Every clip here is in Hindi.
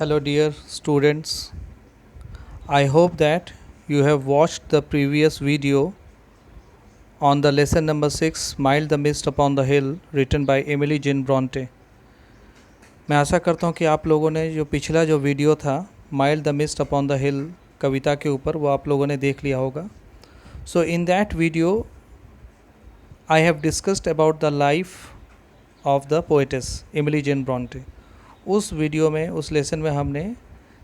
Hello, dear students. I hope that you have watched the previous video on the lesson number 6 Smile the Mist Upon the Hill, written by Emily Jane Bronte. मैं आशा करता हूँ कि आप लोगों ने जो पिछला जो वीडियो था mild the mist upon the hill कविता के ऊपर वो आप लोगों ने देख लिया होगा. So in that video I have discussed about the life of the poetess Emily Jane Bronte. उस वीडियो में उस लेसन में हमने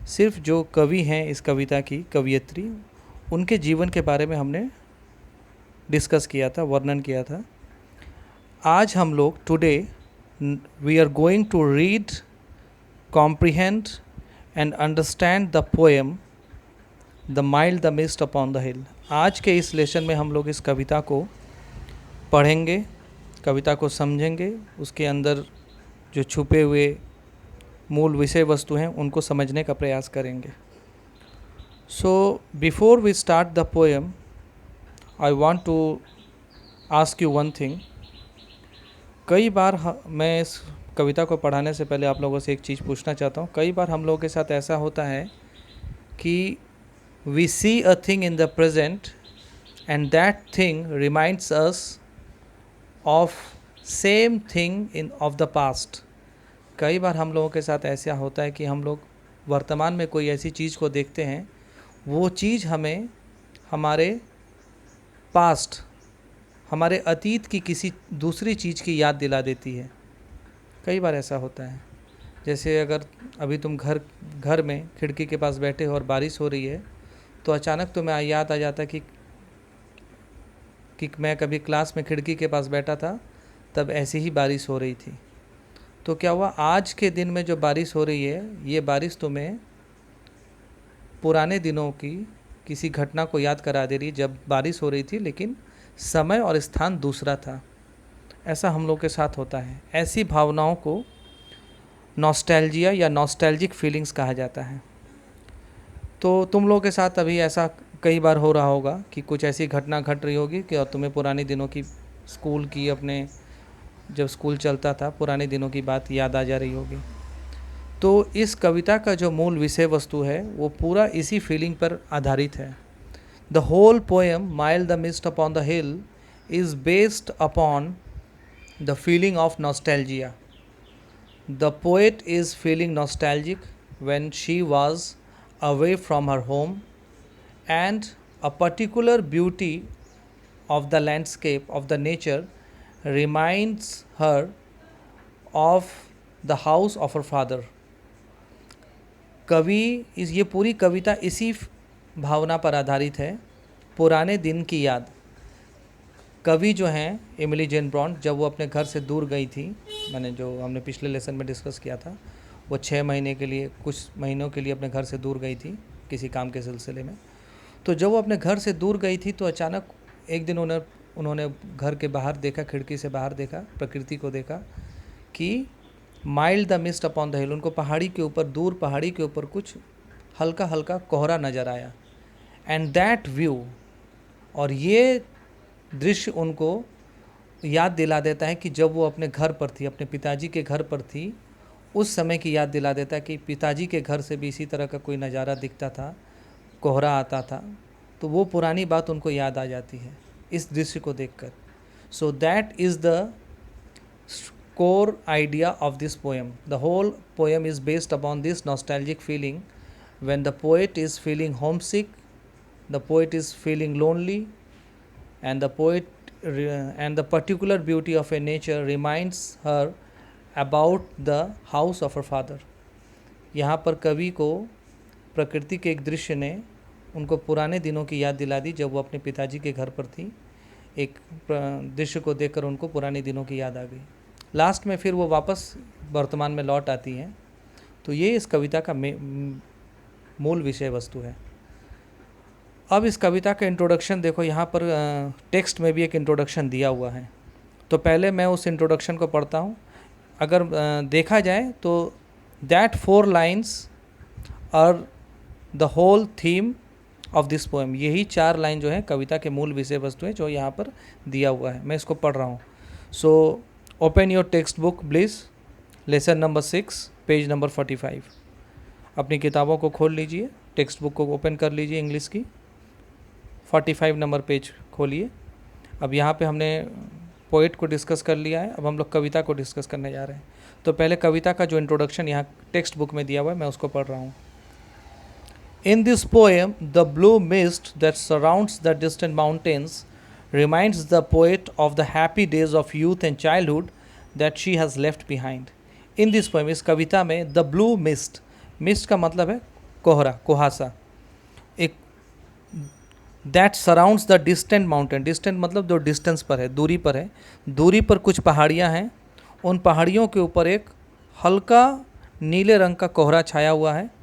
सिर्फ जो कवि हैं इस कविता की कवियत्री उनके जीवन के बारे में हमने डिस्कस किया था, वर्णन किया था. आज हम लोग today we are going to read, comprehend and understand the poem the mild the mist upon the hill. आज के इस लेसन में हम लोग इस कविता को पढ़ेंगे, कविता को समझेंगे, उसके अंदर जो छुपे हुए मूल विषय वस्तु हैं उनको समझने का प्रयास करेंगे. So before we start the poem I want to ask you one thing. कई बार मैं इस कविता को पढ़ाने से पहले आप लोगों से एक चीज़ पूछना चाहता हूँ. कई बार हम लोगों के साथ ऐसा होता है कि we see a thing in the present and that thing reminds us of same thing in of the past. कई बार हम लोगों के साथ ऐसा होता है कि हम लोग वर्तमान में कोई ऐसी चीज़ को देखते हैं, वो चीज़ हमें हमारे पास्ट, हमारे अतीत की किसी दूसरी चीज़ की याद दिला देती है. कई बार ऐसा होता है. जैसे अगर अभी तुम घर में खिड़की के पास बैठे हो और बारिश हो रही है तो अचानक तुम्हें याद आ जाता है कि मैं कभी क्लास में खिड़की के पास बैठा था, तब ऐसी ही बारिश हो रही थी. तो क्या हुआ, आज के दिन में जो बारिश हो रही है ये बारिश तुम्हें पुराने दिनों की किसी घटना को याद करा दे रही है जब बारिश हो रही थी, लेकिन समय और स्थान दूसरा था. ऐसा हम लोग के साथ होता है. ऐसी भावनाओं को नॉस्टैल्जिया या नॉस्टैल्जिक फीलिंग्स कहा जाता है. तो तुम लोगों के साथ अभी ऐसा कई बार हो रहा होगा कि कुछ ऐसी घटना घट रही होगी कि और तुम्हें पुराने दिनों की, स्कूल की, अपने जब स्कूल चलता था पुराने दिनों की बात याद आ जा रही होगी. तो इस कविता का जो मूल विषय वस्तु है वो पूरा इसी फीलिंग पर आधारित है. The whole poem mild the mist upon the hill is based upon the feeling of nostalgia. The poet is feeling nostalgic when she was away from her home, and a particular beauty of the landscape, of the nature, reminds her of the house of her father. ये पूरी कविता इसी भावना पर आधारित है, पुराने दिन की याद. कवि जो हैं एमिली जेन ब्रॉन्ट, जब वो अपने घर से दूर गई थी, मैंने जो हमने पिछले लेसन में डिस्कस किया था, वो 6 महीने के लिए, कुछ महीनों के लिए अपने घर से दूर गई थी किसी काम के सिलसिले में. तो जब वो अपने घर से दूर गई थी तो अचानक एक दिन उन्होंने घर के बाहर देखा, खिड़की से बाहर देखा, प्रकृति को देखा कि mild the mist upon the हिल, उनको पहाड़ी के ऊपर, दूर पहाड़ी के ऊपर कुछ हल्का हल्का कोहरा नज़र आया. एंड दैट व्यू, और ये दृश्य उनको याद दिला देता है कि जब वो अपने घर पर थी, अपने पिताजी के घर पर थी, उस समय की याद दिला देता है कि पिताजी के घर से भी इसी तरह का कोई नज़ारा दिखता था, कोहरा आता था. तो वो पुरानी बात उनको याद आ जाती है इस दृश्य को देखकर. So that is the core idea of this poem. The whole poem is based upon this nostalgic feeling. When the poet is feeling homesick, the poet is feeling lonely, and the particular beauty of a nature reminds her about the house of her father. यहाँ पर कवि को प्रकृति के एक दृश्य ने उनको पुराने दिनों की याद दिला दी जब वो अपने पिताजी के घर पर थी. एक दृश्य को देखकर उनको पुराने दिनों की याद आ गई. लास्ट में फिर वो वापस वर्तमान में लौट आती हैं. तो ये इस कविता का मूल विषय वस्तु है. अब इस कविता का इंट्रोडक्शन देखो, यहाँ पर टेक्स्ट में भी एक इंट्रोडक्शन दिया हुआ है. तो पहले मैं उस इंट्रोडक्शन को पढ़ता हूँ. अगर देखा जाए तो that 4 lines are the whole theme of this poem. यही 4 लाइन जो है कविता के मूल विषय वस्तु है जो यहाँ पर दिया हुआ है. मैं इसको पढ़ रहा हूँ. So open your text book please. Lesson number 6, page number 45. अपनी किताबों को खोल लीजिए, टेक्स्ट बुक को ओपन कर लीजिए इंग्लिश की, 45 नंबर पेज खोलिए। अब यहाँ पे हमने पोइट को डिस्कस कर लिया है, अब हम लोग कविता को डिस्कस करने जा रहे हैं। तो पहले कविता का जो इंट्रोडक्शन यहाँ टेक्स्ट बुक में दिया हुआ है मैं उसको पढ़ रहा हूँ। In this poem, the blue mist that surrounds the distant mountains reminds the poet of the happy days of youth and childhood that she has left behind. In this poem, इस कविता में the blue mist, mist का मतलब है कोहरा, कुहासा, एक that surrounds the distant mountain, distant मतलब जो distance पर है, दूरी पर है, दूरी पर कुछ पहाड़ियाँ हैं, उन पहाड़ियों के ऊपर एक हल्का नीले रंग का कोहरा छाया हुआ है।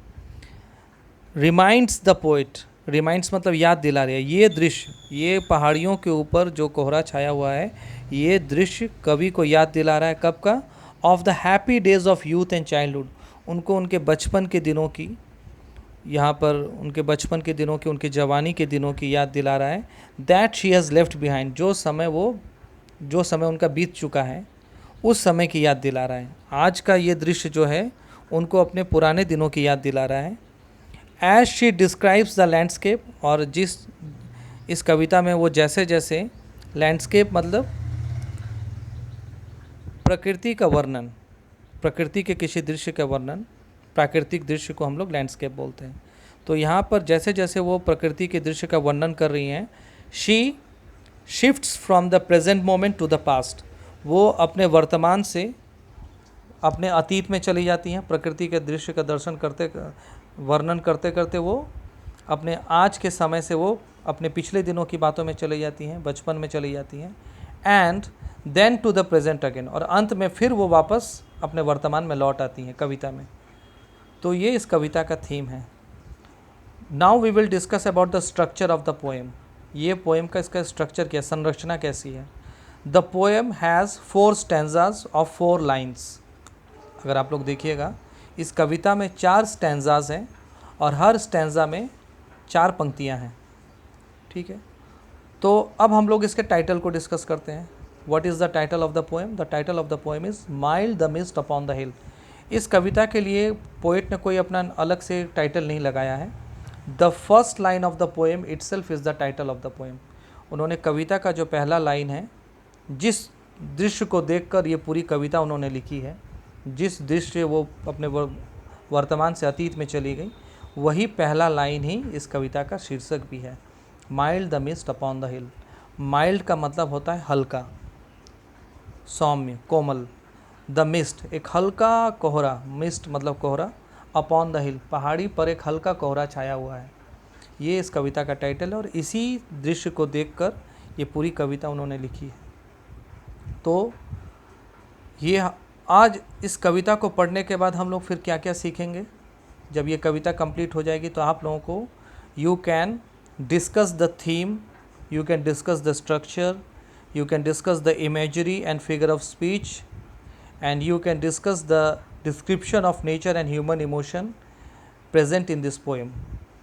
रिमाइंड्स द पोइट, रिमाइंड्स मतलब याद दिला रही है, ये दृश्य, ये पहाड़ियों के ऊपर जो कोहरा छाया हुआ है, ये दृश्य कवि को याद दिला रहा है कब का? Of the happy days of youth and childhood, उनको उनके बचपन के दिनों की, यहाँ पर उनके बचपन के दिनों की, उनकी जवानी के दिनों की याद दिला रहा है। That she has left behind, जो समय उनका बीत चुका है उस समय की याद दिला रहा है। आज का ये दृश्य जो है उनको अपने पुराने दिनों की याद दिला रहा है। As she describes the landscape, और इस कविता में वो जैसे जैसे लैंडस्केप मतलब प्रकृति का वर्णन, प्रकृति के किसी दृश्य का वर्णन, प्राकृतिक दृश्य को हम लोग लैंडस्केप बोलते हैं। तो यहाँ पर जैसे जैसे वो प्रकृति के दृश्य का वर्णन कर रही हैं, she shifts from the present moment to the past, वो अपने वर्तमान से अपने अतीत में चली जाती हैं। प्रकृति के दृश्य का वर्णन करते करते वो अपने आज के समय से वो अपने पिछले दिनों की बातों में चली जाती हैं, बचपन में चली जाती हैं। And then to the present again, और अंत में फिर वो वापस अपने वर्तमान में लौट आती हैं कविता में। तो ये इस कविता का थीम है। Now we will discuss about the structure of the poem. ये पोएम का इसका स्ट्रक्चर क्या, संरचना कैसी है। The poem has 4 stanzas of 4 lines. अगर आप लोग देखिएगा, इस कविता में 4 स्टैंजाज हैं और हर स्टैंजा में 4 पंक्तियां हैं। ठीक है, तो अब हम लोग इसके टाइटल को डिस्कस करते हैं। What is the title of the poem? The title of the poem is mild the mist upon the हिल। इस कविता के लिए पोएट ने कोई अपना अलग से टाइटल नहीं लगाया है। The first line of the poem itself is the title of the poem. उन्होंने कविता का जो पहला लाइन है, जिस दृश्य को देखकर ये पूरी कविता उन्होंने लिखी है, जिस दृश्य वो अपने वर्तमान से अतीत में चली गई, वही पहला लाइन ही इस कविता का शीर्षक भी है, mild the mist upon the hill. Mild का मतलब होता है हल्का, सौम्य, कोमल। द मिस्ट एक हल्का कोहरा, मिस्ट मतलब कोहरा, अपॉन द हिल पहाड़ी पर एक हल्का कोहरा छाया हुआ है। ये इस कविता का टाइटल है और इसी दृश्य को देखकर ये पूरी कविता उन्होंने लिखी है। तो ये आज इस कविता को पढ़ने के बाद हम लोग फिर क्या क्या सीखेंगे, जब ये कविता कंप्लीट हो जाएगी तो आप लोगों को you can discuss the theme, you can discuss the structure, you can discuss the imagery and figure of speech, and you can discuss the description of nature and human emotion present in this poem.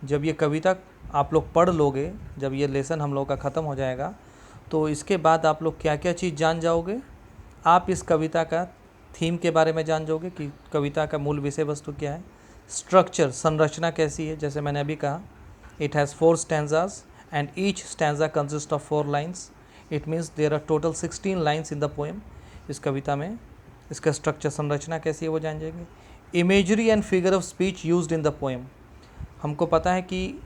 जब ये कविता आप लोग पढ़ लोगे, जब ये लेसन हम लोग का ख़त्म हो जाएगा, तो इसके बाद आप लोग क्या क्या चीज़ जान जाओगे। आप इस कविता का थीम के बारे में जान जाओगे कि कविता का मूल विषय वस्तु क्या है। स्ट्रक्चर, संरचना कैसी है, जैसे मैंने अभी कहा, it has 4 stanzas and each stanza consist of 4 lines. It means there are total 16 lines in the poem. इस कविता में इसका स्ट्रक्चर, संरचना कैसी है वो जान जाएंगे। Imagery and figure of speech used in the poem. हमको पता है कि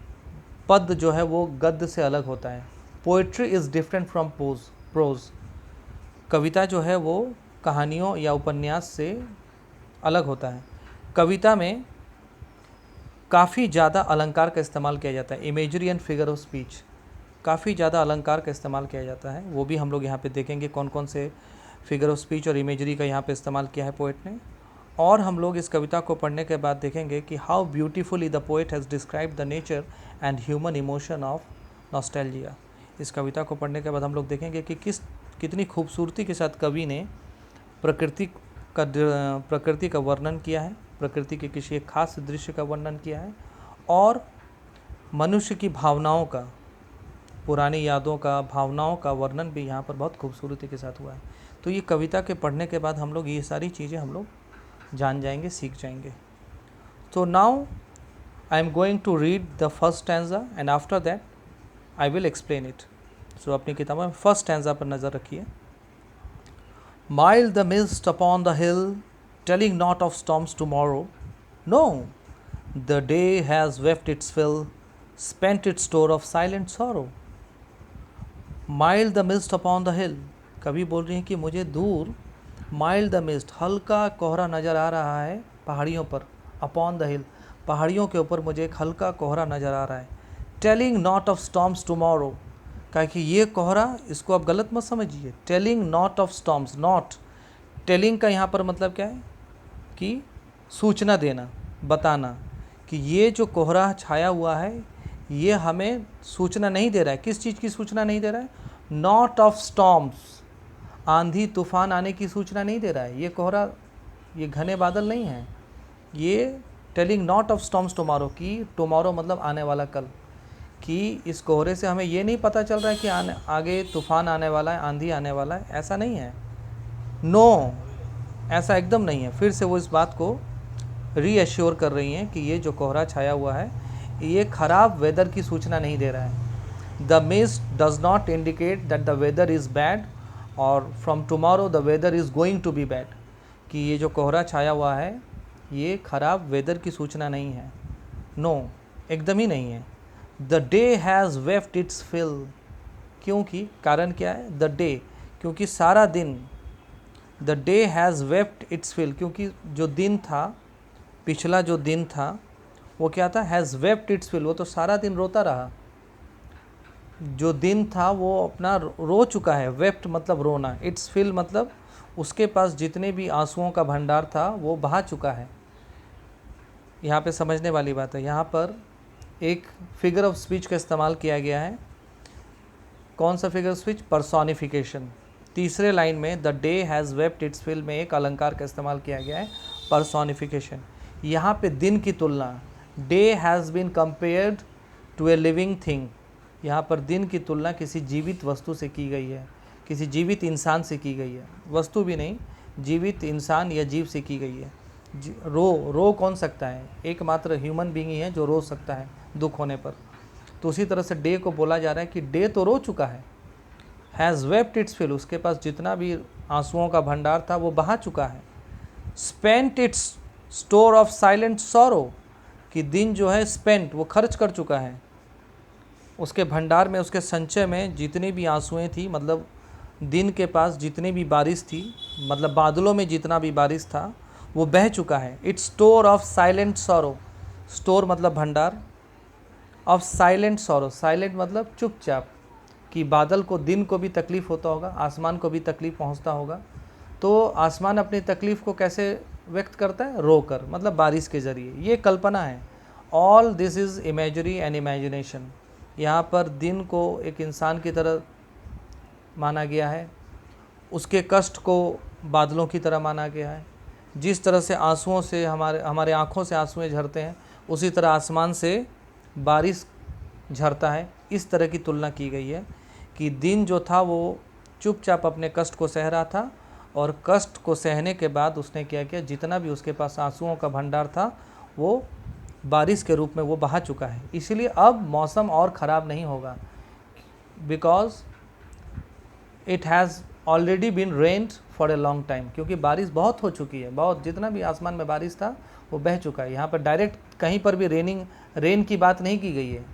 पद जो है वो गद्य से अलग होता है। Poetry is different from prose. कविता जो है वो कहानियों या उपन्यास से अलग होता है। कविता में काफ़ी ज़्यादा अलंकार का इस्तेमाल किया जाता है। Imagery and figure of speech, काफ़ी ज़्यादा अलंकार का इस्तेमाल किया जाता है। वो भी हम लोग यहाँ पे देखेंगे कौन कौन से फिगर ऑफ स्पीच और इमेजरी का यहाँ पे इस्तेमाल किया है पोएट ने। और हम लोग इस कविता को पढ़ने के बाद देखेंगे कि how beautifully the poet has described the nature and human emotion of nostalgia. इस कविता को पढ़ने के बाद हम लोग देखेंगे कि कितनी खूबसूरती के साथ कवि ने प्रकृति का वर्णन किया है, प्रकृति के किसी एक खास दृश्य का वर्णन किया है, और मनुष्य की भावनाओं का, पुरानी यादों का, भावनाओं का वर्णन भी यहाँ पर बहुत खूबसूरती के साथ हुआ है। तो ये कविता के पढ़ने के बाद हम लोग ये सारी चीज़ें हम लोग जान जाएंगे, सीख जाएंगे। तो now I am going to read the first stanza and after that I will explain it. So अपनी किताब में फर्स्ट स्टैंजा पर नज़र रखिए. Mild the mist upon the hill, telling not of storms tomorrow. No, the day has wept its fill, spent its store of silent sorrow. Mild the mist upon the hill. कवि बोल रही हैं कि मुझे दूर माइल्ड द मिस्ट, हल्का कोहरा नज़र आ रहा है पहाड़ियों पर. अपॉन द हिल, पहाड़ियों के ऊपर मुझे एक हल्का कोहरा नज़र आ रहा है. Telling not of storms tomorrow, कहा कि ये कोहरा, इसको आप गलत मत समझिए. Telling not of storms, not, telling का यहाँ पर मतलब क्या है कि सूचना देना, बताना कि ये जो कोहरा छाया हुआ है ये हमें सूचना नहीं दे रहा है. किस चीज़ की सूचना नहीं दे रहा है? नॉट ऑफ स्टॉर्म्स, आंधी तूफान आने की सूचना नहीं दे रहा है. ये कोहरा, ये घने बादल नहीं हैं. ये telling not of storms tomorrow, की टुमारो मतलब आने वाला कल, कि इस कोहरे से हमें ये नहीं पता चल रहा है कि आगे तूफान आने वाला है, आंधी आने वाला है. ऐसा नहीं है. नो, ऐसा एकदम नहीं है. फिर से वो इस बात को रीएश्योर कर रही हैं कि ये जो कोहरा छाया हुआ है ये ख़राब वेदर की सूचना नहीं दे रहा है. The mist does not indicate that the weather is bad और from tomorrow the weather is going to be bad, कि ये जो कोहरा छाया हुआ है ये ख़राब वेदर की सूचना नहीं है. नो, एकदम ही नहीं है. The day has wept its fill, क्योंकि कारण क्या है? द डे, क्योंकि सारा दिन. The day has wept its fill, क्योंकि जो दिन था, पिछला जो दिन था वो क्या था? हैज़ वेफ्ट इट्स फिल, वो तो सारा दिन रोता रहा. जो दिन था वो अपना रो चुका है. वेफ्ट मतलब रोना, इट्स फिल मतलब उसके पास जितने भी आंसुओं का भंडार था वो बहा चुका है. यहाँ पे समझने वाली बात है. यहाँ पर एक फिगर ऑफ स्पीच का इस्तेमाल किया गया है. कौन सा फिगर ऑफ स्पीच? पर्सोनिफिकेशन. तीसरे लाइन में the day has wept its fill में एक अलंकार का इस्तेमाल किया गया है, पर्सोनिफिकेशन. यहाँ पे दिन की तुलना, day has been compared to a living thing, यहाँ पर दिन की तुलना किसी जीवित वस्तु से की गई है, किसी जीवित इंसान से की गई है. वस्तु भी नहीं, जीवित इंसान या जीव से की गई है. रो कौन सकता है? एकमात्र ह्यूमन बीइंग ही है जो रो सकता है दुख होने पर. तो उसी तरह से डे को बोला जा रहा है कि डे तो रो चुका है. हैज़ वेप्ट इट्स फिल, उसके पास जितना भी आंसुओं का भंडार था वो बहा चुका है. Spent it's store of silent sorrow, कि दिन जो है स्पेंट, वो खर्च कर चुका है. उसके भंडार में, उसके संचय में जितनी भी आंसुएं थी, मतलब दिन के पास जितनी भी बारिश थी, मतलब बादलों में जितना भी बारिश था वो बह चुका है. It's store of silent sorrow, store मतलब भंडार, ऑफ साइलेंट सॉरो, साइलेंट मतलब चुपचाप, कि बादल को, दिन को भी तकलीफ़ होता होगा, आसमान को भी तकलीफ़ पहुंचता होगा. तो आसमान अपनी तकलीफ़ को कैसे व्यक्त करता है? रो कर, मतलब बारिश के ज़रिए. ये कल्पना है. All this is imagery and imagination. यहाँ पर दिन को एक इंसान की तरह माना गया है, उसके कष्ट को बादलों की तरह माना गया है. जिस तरह से आंसुओं से हमारे आँखों से आंसुएं झरते हैं, उसी तरह आसमान से बारिश झरता है. इस तरह की तुलना की गई है कि दिन जो था वो चुपचाप अपने कष्ट को सह रहा था, और कष्ट को सहने के बाद उसने क्या किया? जितना भी उसके पास आंसुओं का भंडार था वो बारिश के रूप में वो बहा चुका है. इसलिए अब मौसम और ख़राब नहीं होगा, because it has already been rained for a long time, क्योंकि बारिश बहुत हो चुकी है. बहुत, जितना भी आसमान में बारिश था वो बह चुका है. यहाँ पर डायरेक्ट कहीं पर भी रेन की बात नहीं की गई है.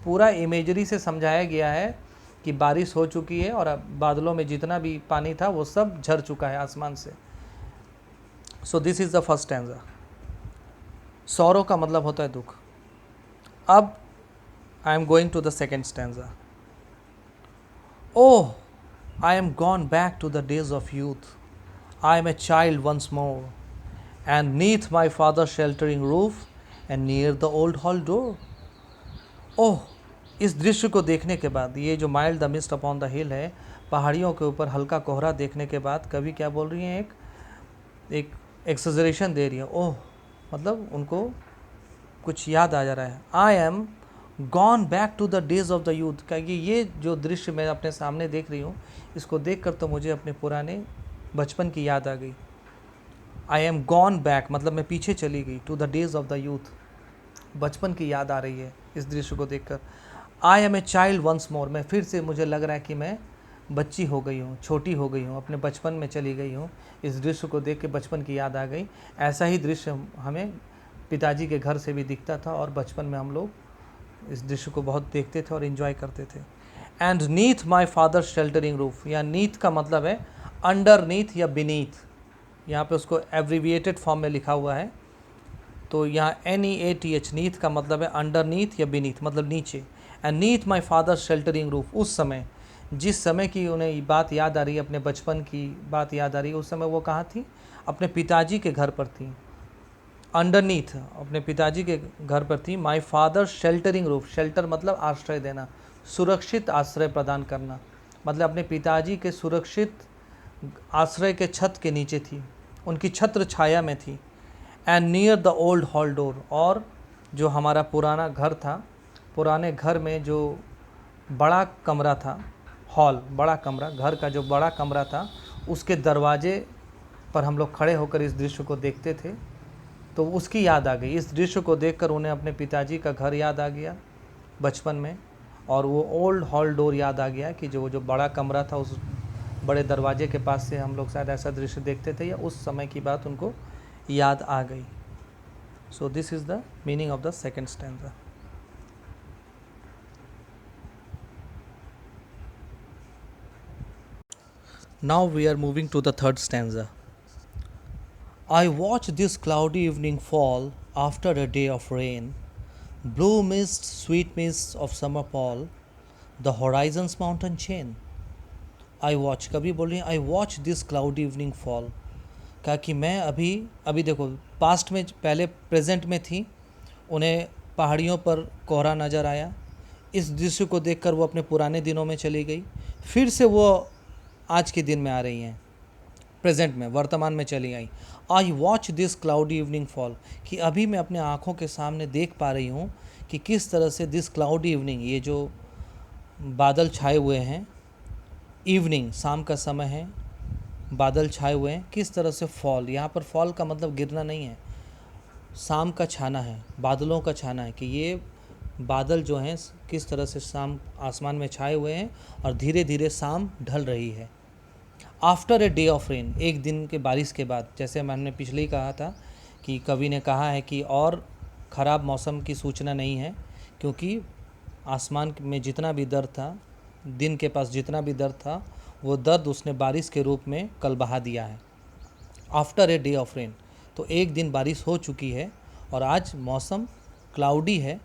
पूरा इमेजरी से समझाया गया है कि बारिश हो चुकी है और अब बादलों में जितना भी पानी था वो सब झर चुका है आसमान से. So this is the first stanza. Sorrow का मतलब होता है दुख. अब I am going to the second stanza. Oh, I am gone back to the days of youth. I am a child once more, and neath my father's sheltering roof, and near the old hall door. ओह, इस दृश्य को देखने के बाद, ये जो mild the mist upon the हिल है, पहाड़ियों के ऊपर हल्का कोहरा देखने के बाद कवि क्या बोल रही हैं? एक एक्सजरेशन दे रही है. ओह मतलब उनको कुछ याद आ जा रहा है. I am gone back to the days of the youth, क्योंकि ये जो दृश्य मैं अपने सामने देख रही हूँ, इसको देखकर तो मुझे अपने पुराने बचपन की याद आ गई. आई एम गॉन बैक मतलब मैं पीछे चली गई, to the days of the youth, बचपन की याद आ रही है इस दृश्य को देखकर। I am a child once more, मैं फिर से मुझे लग रहा है कि मैं बच्ची हो गई हूँ, छोटी हो गई हूँ, अपने बचपन में चली गई हूँ। इस दृश्य को देख के बचपन की याद आ गई। ऐसा ही दृश्य हमें पिताजी के घर से भी दिखता था और बचपन में हम लोग इस दृश्य को बहुत देखते थे और इन्जॉय करते थे। And neath my father sheltering roof, या नीथ का मतलब है अंडर नीथ या बीनीथ, यहाँ पे उसको एब्रीविएटेड फॉर्म में लिखा हुआ है। तो यहाँ NEATH, नीथ का मतलब है अंडरनीथ या बीनीथ, मतलब नीचे। And neath my father sheltering roof, उस समय, जिस समय की उन्हें बात याद आ रही है, अपने बचपन की बात याद आ रही है, उस समय वो कहाँ थी? अपने पिताजी के घर पर थी। अंडरनीथ अपने पिताजी के घर पर थी। माई फादर शेल्टरिंग रूफ, शेल्टर मतलब आश्रय देना, सुरक्षित आश्रय प्रदान करना, मतलब अपने पिताजी के सुरक्षित आश्रय के छत के नीचे थी, उनकी छत्र छाया में थी। And near the old hall door, और जो हमारा पुराना घर था, पुराने घर में जो बड़ा कमरा था, हॉल बड़ा कमरा, घर का जो बड़ा कमरा था, उसके दरवाजे पर हम लोग खड़े होकर इस दृश्य को देखते थे। तो उसकी याद आ गई। इस दृश्य को देखकर उन्हें अपने पिताजी का घर याद आ गया बचपन में, और वो ओल्ड हॉल डोर याद आ गया कि जो बड़ा कमरा था, उस बड़े दरवाजे के पास से हम लोग शायद ऐसा दृश्य देखते थे, या उस समय की बात उनको याद आ गई। सो this is the meaning of the second stanza. Now we are moving to the third stanza. I watch this cloudy evening fall after a day of rain. Blue mist, sweet mist of summer fall, the horizon's mountain chain. I watch, कभी बोल रही हैं I watch this cloudy evening fall, कहा कि मैं अभी देखो पास्ट में, पहले प्रेजेंट में थी, उन्हें पहाड़ियों पर कोहरा नज़र आया। इस दृश्य को देखकर वो अपने पुराने दिनों में चली गई, फिर से वो आज के दिन में आ रही हैं, प्रेजेंट में, वर्तमान में चली आई। I watch this cloudy evening fall, कि अभी मैं अपने आँखों के सामने देख पा रही हूँ कि किस तरह से दिस क्लाउडी इवनिंग, ये जो बादल छाए हुए हैं, इवनिंग शाम का समय है, बादल छाए हुए हैं, किस तरह से फॉल, यहाँ पर फॉल का मतलब गिरना नहीं है, शाम का छाना है, बादलों का छाना है, कि ये बादल जो हैं किस तरह से शाम आसमान में छाए हुए हैं और धीरे धीरे शाम ढल रही है। After a day of rain, एक दिन के बारिश के बाद, जैसे मैंने पिछले ही कहा था कि कवि ने कहा है कि और ख़राब मौसम की सूचना नहीं है, क्योंकि आसमान में जितना भी दर्द था, दिन के पास जितना भी दर्द था, वो दर्द उसने बारिश के रूप में कल बहा दिया है। After a day of rain, तो एक दिन बारिश हो चुकी है और आज मौसम क्लाउडी है,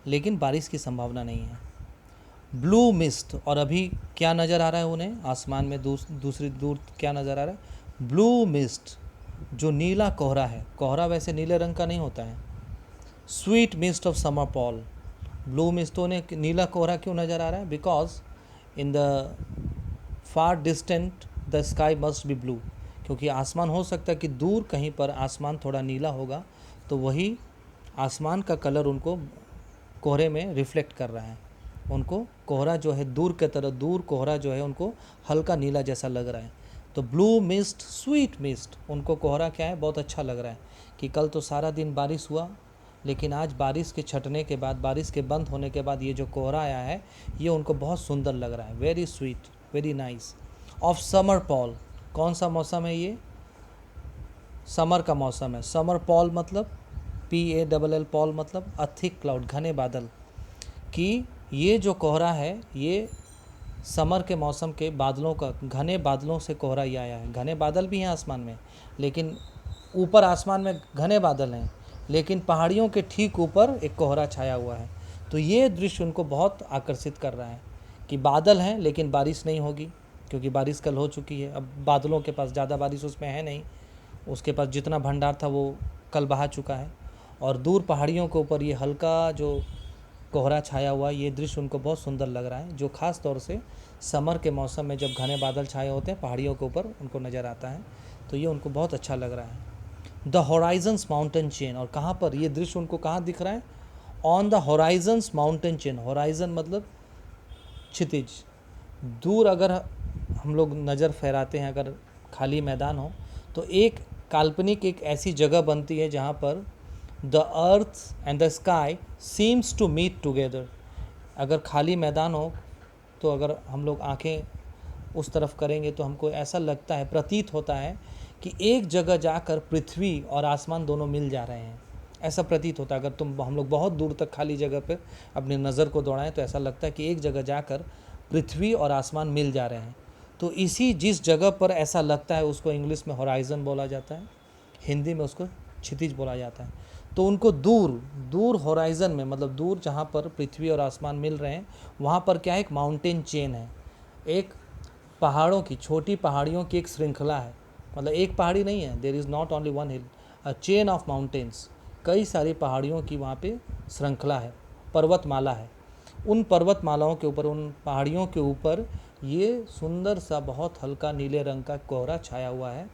लेकिन बारिश की संभावना नहीं है। ब्लू मिस्ट, और अभी क्या नज़र आ रहा है उन्हें आसमान में, दूसरी दूर क्या नज़र आ रहा है? ब्लू मिस्ट, जो नीला कोहरा है। कोहरा वैसे नीले रंग का नहीं होता है। Sweet mist of summer fall, blue mist, तो उन्हें नीला कोहरा क्यों नज़र आ रहा है? Because in the far distant the sky must be blue, क्योंकि आसमान हो सकता है कि दूर कहीं पर आसमान थोड़ा नीला होगा, तो वही आसमान का कलर उनको कोहरे में रिफ्लेक्ट कर रहा है। उनको कोहरा जो है दूर की तरह, दूर कोहरा जो है उनको हल्का नीला जैसा लग रहा है। तो ब्लू मिस्ट, स्वीट मिस्ट, उनको कोहरा क्या है? बहुत अच्छा लग रहा है कि कल तो सारा दिन बारिश हुआ, लेकिन आज बारिश के छटने के बाद, बारिश के बंद होने के बाद ये जो कोहरा आया है, ये उनको बहुत सुंदर लग रहा है। Very sweet, very nice. Of summer Paul, कौन सा मौसम है ये? समर का मौसम है। समर पॉल मतलब PALL, पॉल मतलब अ थिक क्लाउड, घने बादल, कि ये जो कोहरा है ये समर के मौसम के बादलों का, घने बादलों से कोहरा ये आया है। घने बादल भी हैं आसमान में, लेकिन ऊपर आसमान में घने बादल हैं, लेकिन पहाड़ियों के ठीक ऊपर एक कोहरा छाया हुआ है। तो ये दृश्य उनको बहुत आकर्षित कर रहा है कि बादल हैं लेकिन बारिश नहीं होगी, क्योंकि बारिश कल हो चुकी है। अब बादलों के पास ज़्यादा बारिश उसमें है नहीं, उसके पास जितना भंडार था वो कल बहा चुका है। और दूर पहाड़ियों के ऊपर ये हल्का जो कोहरा छाया हुआ, ये दृश्य उनको बहुत सुंदर लग रहा है, जो ख़ास तौर से समर के मौसम में जब घने बादल छाए होते हैं पहाड़ियों के ऊपर उनको नज़र आता है, तो ये उनको बहुत अच्छा लग रहा है। द होराइजन्स माउंटेन चेन, और कहाँ पर ये दृश्य उनको कहाँ दिख रहा है? On the Horizons mountain chain. Horizon मतलब क्षितिज। दूर अगर हम लोग नज़र फहराते हैं, अगर खाली मैदान हो, तो एक काल्पनिक एक ऐसी जगह बनती है जहाँ पर the earth and the sky seems to meet together. अगर खाली मैदान हो तो अगर हम लोग आंखें उस तरफ करेंगे तो हमको ऐसा लगता है, प्रतीत होता है कि एक जगह जाकर पृथ्वी और आसमान दोनों मिल जा रहे हैं। ऐसा प्रतीत होता है। अगर हम लोग बहुत दूर तक खाली जगह पर अपनी नज़र को दौड़ाएं तो ऐसा लगता है कि एक जगह जाकर पृथ्वी और आसमान मिल जा रहे हैं। तो इसी जिस जगह पर ऐसा लगता है उसको इंग्लिश में हॉराइज़न बोला जाता है, हिंदी में उसको क्षितिज बोला जाता है। तो उनको दूर दूर हॉराइज़न में, मतलब दूर जहाँ पर पृथ्वी और आसमान मिल रहे हैं, वहाँ पर क्या है, एक माउंटेन चेन है, एक पहाड़ों की, छोटी पहाड़ियों की एक श्रृंखला है। मतलब एक पहाड़ी नहीं है, there is not only one hill, a chain of mountains. कई सारी पहाड़ियों की वहाँ पे श्रृंखला है, पर्वतमाला है। उन पर्वतमालाओं के ऊपर, उन पहाड़ियों के ऊपर ये सुंदर सा बहुत हल्का नीले रंग का कोहरा छाया हुआ है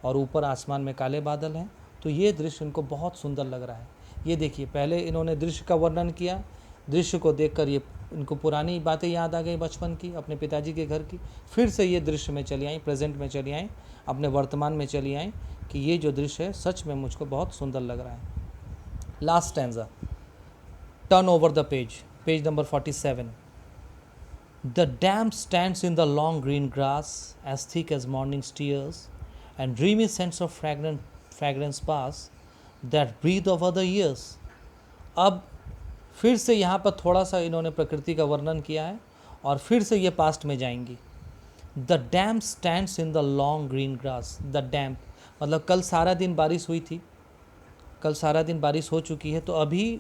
और ऊपर आसमान में काले बादल हैं। तो ये दृश्य इनको बहुत सुंदर लग रहा है। ये देखिए, पहले इन्होंने दृश्य का वर्णन किया, दृश्य को देखकर ये इनको पुरानी बातें याद आ गई बचपन की, अपने पिताजी के घर की। फिर से ये दृश्य में चली आई, प्रेजेंट में चली आई, अपने वर्तमान में चली आई कि ये जो दृश्य है सच में मुझको बहुत सुंदर लग रहा है। Last stanza, turn over the page, page number 47। The damp stands in the long green grass, as thick as morning's tears, and dreamy scents of fragrance pass that breathe of other years. अब फिर से यहाँ पर थोड़ा सा इन्होंने प्रकृति का वर्णन किया है और फिर से ये पास्ट में जाएंगी। The damp stands in the long green grass. The damp मतलब कल सारा दिन बारिश हुई थी, कल सारा दिन बारिश हो चुकी है, तो अभी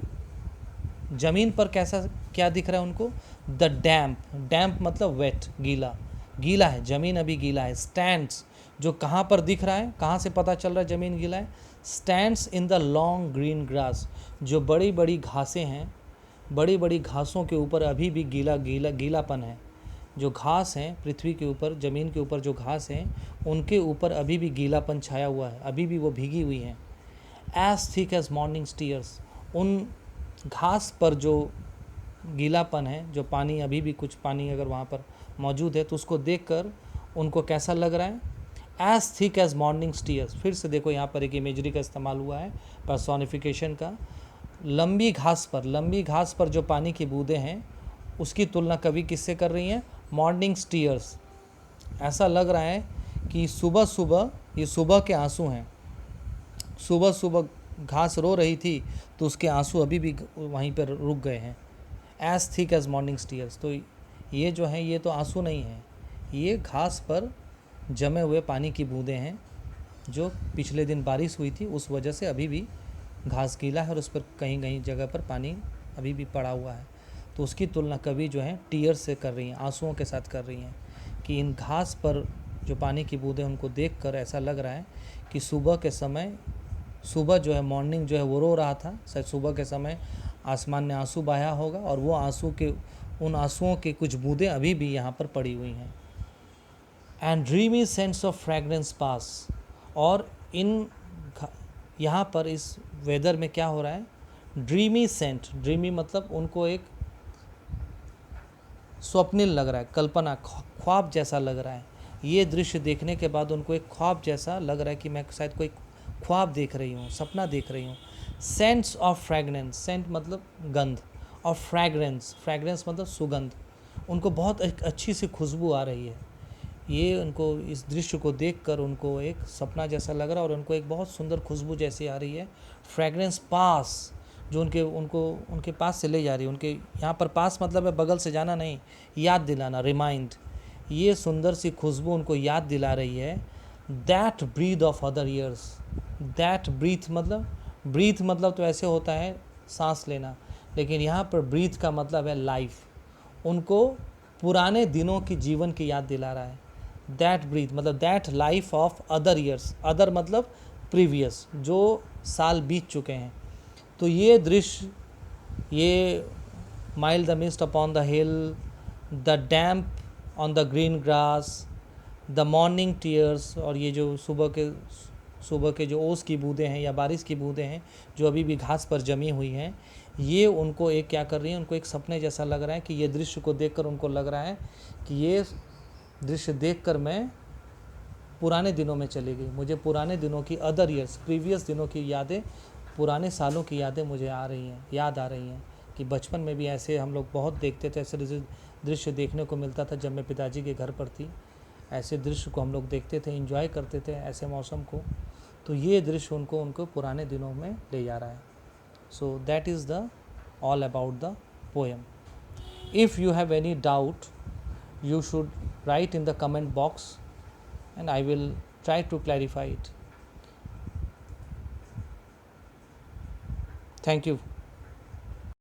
ज़मीन पर कैसा क्या दिख रहा है उनको, द डैम्प, डैम्प मतलब वेट, गीला, गीला है, ज़मीन अभी गीला है। स्टैंड्स जो कहाँ पर दिख रहा है, कहाँ से पता चल रहा है ज़मीन गीला है, stands in the long green grass, जो बड़ी बड़ी घासें हैं, बड़ी बड़ी घासों के ऊपर अभी भी गीलापन है। जो घास हैं पृथ्वी के ऊपर, ज़मीन के ऊपर जो घास हैं उनके ऊपर अभी भी गीलापन छाया हुआ है, अभी भी वो भीगी हुई हैं। As thick as morning tears, उन घास पर जो गीलापन है, जो पानी, अभी भी कुछ पानी अगर वहाँ पर मौजूद है तो उसको देखकर उनको कैसा लग रहा है, as thick as morning tears. फिर से देखो यहाँ पर एक इमेजरी का इस्तेमाल हुआ है, पर्सोनिफिकेशन का। लंबी घास पर जो पानी की बूंदें हैं उसकी तुलना कवि किससे कर रही हैं, मॉर्निंग टीयर्स। ऐसा लग रहा है कि सुबह सुबह, ये सुबह के आंसू हैं, सुबह सुबह घास रो रही थी तो उसके आंसू अभी भी वहीं पर रुक गए हैं। As thick as morning tears, तो ये जो हैं ये तो आंसू नहीं हैं, ये घास पर जमे हुए पानी की बूंदें हैं, जो पिछले दिन बारिश हुई थी उस वजह से अभी भी घास गीला है और उस पर कहीं कहीं जगह पर पानी अभी भी पड़ा हुआ है। तो उसकी तुलना कवि जो है टीयर्स से कर रही हैं, आंसुओं के साथ कर रही हैं, कि इन घास पर जो पानी की बूंदें उनको देखकर ऐसा लग रहा है कि सुबह के समय, सुबह जो है मॉर्निंग जो है वो रो रहा था, शायद सुबह के समय आसमान ने आंसू बहाया होगा और वो उन आंसुओं के कुछ बूंदें अभी भी यहाँ पर पड़ी हुई हैं। And dreamy sense of fragrance pass, और इन यहाँ पर इस वेदर में क्या हो रहा है, ड्रीमी सेंट, ड्रीमी मतलब उनको एक स्वप्निल लग रहा है, कल्पना, ख्वाब जैसा लग रहा है। ये दृश्य देखने के बाद उनको एक ख्वाब जैसा लग रहा है कि मैं शायद कोई ख्वाब देख रही हूँ, सपना देख रही हूँ। सेंट्स ऑफ फ्रैग्रेंस, सेंट मतलब गंध, और फ्रैग्रेंस, फ्रैग्रेंस मतलब सुगंध, उनको बहुत एक अच्छी सी खुशबू आ रही है। ये उनको इस दृश्य को देखकर उनको एक सपना जैसा लग रहा है और उनको एक बहुत सुंदर खुशबू जैसी आ रही है। फ्रैग्रेंस पास, जो उनके पास से ले जा रही है, उनके यहाँ पर पास मतलब है बगल से जाना नहीं, याद दिलाना, रिमाइंड। ये सुंदर सी खुशबू उनको याद दिला रही है that breath of other years. That breath मतलब तो ऐसे होता है सांस लेना, लेकिन यहाँ पर ब्रीथ का मतलब है लाइफ। उनको पुराने दिनों की जीवन की याद दिला रहा है। दैट ब्रीथ मतलब that life of other years, other मतलब प्रीवियस, जो साल बीत चुके हैं। तो ये दृश्य, ये mile the mist upon the hill, the damp on the green grass, the morning tears, और ये जो सुबह के जो ओस की बूंदें हैं या बारिश की बूंदें हैं जो अभी भी घास पर जमी हुई हैं, ये उनको एक क्या कर रही हैं, उनको एक सपने जैसा लग रहा है कि ये दृश्य को देखकर उनको लग रहा है कि ये दृश्य देखकर मैं पुराने दिनों में चली गई, मुझे पुराने दिनों की, अदर ईयर्स, प्रीवियस दिनों की यादें पुराने सालों की यादें मुझे याद आ रही हैं कि बचपन में भी ऐसे हम लोग बहुत देखते थे, ऐसे दृश्य देखने को मिलता था जब मैं पिताजी के घर पर थी। ऐसे दृश्य को हम लोग देखते थे, एंजॉय करते थे ऐसे मौसम को। तो ये दृश्य उनको पुराने दिनों में ले जा रहा है। So that is the all about the poem. If you have any doubt, you should write in the comment box and I will try to clarify it. Thank you.